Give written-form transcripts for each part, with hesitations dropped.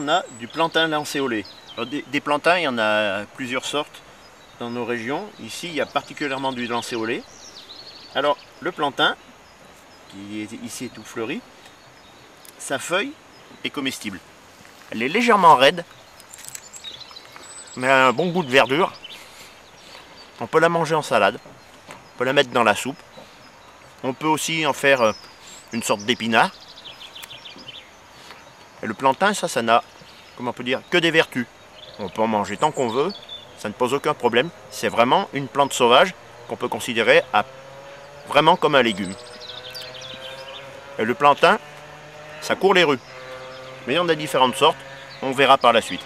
on a du plantain lancéolé. Alors, des plantains, il y en a plusieurs sortes dans nos régions. Ici, il y a particulièrement du lancéolé. Alors, le plantain, qui est ici tout fleuri, sa feuille est comestible. Elle est légèrement raide, mais elle a un bon goût de verdure. On peut la manger en salade, on peut la mettre dans la soupe. On peut aussi en faire une sorte d'épinard. Et le plantain, ça n'a, comment on peut dire, que des vertus. On peut en manger tant qu'on veut, ça ne pose aucun problème. C'est vraiment une plante sauvage qu'on peut considérer vraiment comme un légume. Et le plantain, ça court les rues. Mais il y en a différentes sortes, on verra par la suite.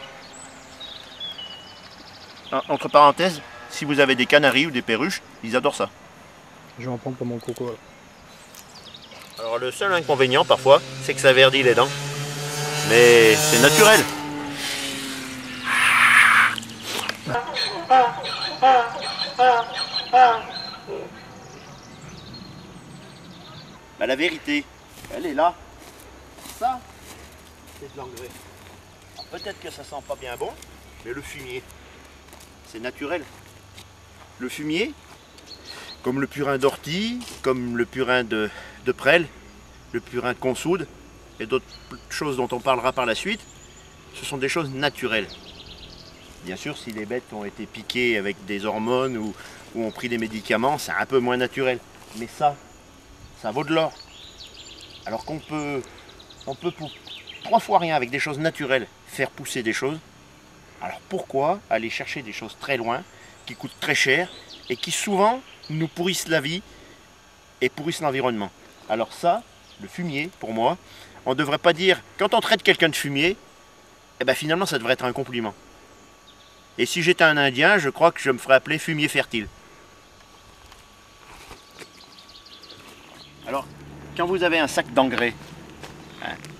Entre parenthèses, si vous avez des canaris ou des perruches, ils adorent ça. Je vais en prendre pour mon coco. Alors le seul inconvénient parfois, c'est que ça verdit les dents. Mais c'est naturel. Bah, la vérité, elle est là. Ça, c'est de l'engrais. Peut-être que ça sent pas bien bon, mais le fumier, c'est naturel. Le fumier, comme le purin d'ortie, comme le purin de prêle, le purin de consoude, et d'autres choses dont on parlera par la suite, ce sont des choses naturelles. Bien sûr, si les bêtes ont été piquées avec des hormones ou ont pris des médicaments, c'est un peu moins naturel. Mais ça vaut de l'or. Alors on peut pour 3 fois rien avec des choses naturelles faire pousser des choses. Alors pourquoi aller chercher des choses très loin, qui coûtent très cher et qui souvent nous pourrissent la vie et pourrissent l'environnement? Alors ça, le fumier, pour moi, on ne devrait pas dire, quand on traite quelqu'un de fumier, eh ben finalement ça devrait être un compliment. Et si j'étais un Indien, je crois que je me ferais appeler fumier fertile. Alors, quand vous avez un sac d'engrais,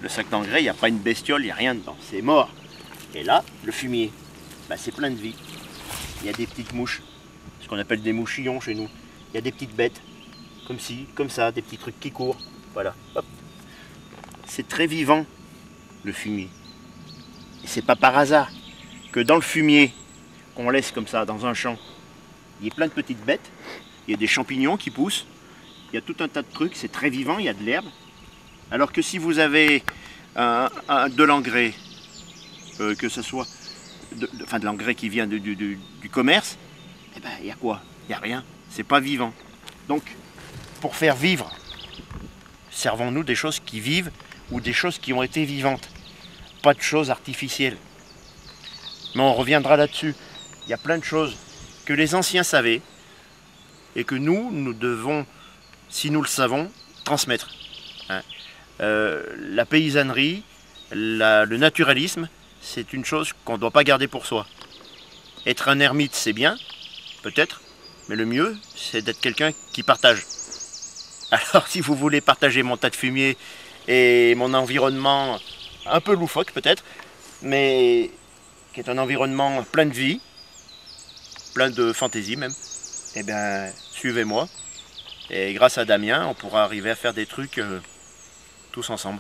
le sac d'engrais, il n'y a pas une bestiole, il n'y a rien dedans, c'est mort. Et là, le fumier, c'est plein de vie. Il y a des petites mouches, ce qu'on appelle des mouchillons chez nous. Il y a des petites bêtes, comme ci, comme ça, des petits trucs qui courent. Voilà, hop. C'est très vivant, le fumier. Et c'est pas par hasard que dans le fumier qu'on laisse comme ça dans un champ, il y a plein de petites bêtes, il y a des champignons qui poussent, il y a tout un tas de trucs, c'est très vivant, il y a de l'herbe. Alors que si vous avez de l'engrais, que ce soit de l'engrais qui vient du commerce, eh ben, il y a quoi? Il n'y a rien, c'est pas vivant. Donc, pour faire vivre, servons-nous des choses qui vivent ou des choses qui ont été vivantes. Pas de choses artificielles. Mais on reviendra là-dessus. Il y a plein de choses que les anciens savaient et que nous devons, si nous le savons, transmettre. La paysannerie, le naturalisme, c'est une chose qu'on ne doit pas garder pour soi. Être un ermite, c'est bien, peut-être, mais le mieux, c'est d'être quelqu'un qui partage. Alors si vous voulez partager mon tas de fumier et mon environnement un peu loufoque peut-être, mais qui est un environnement plein de vie, plein de fantaisie même, eh bien suivez-moi. Et grâce à Damien, on pourra arriver à faire des trucs tous ensemble.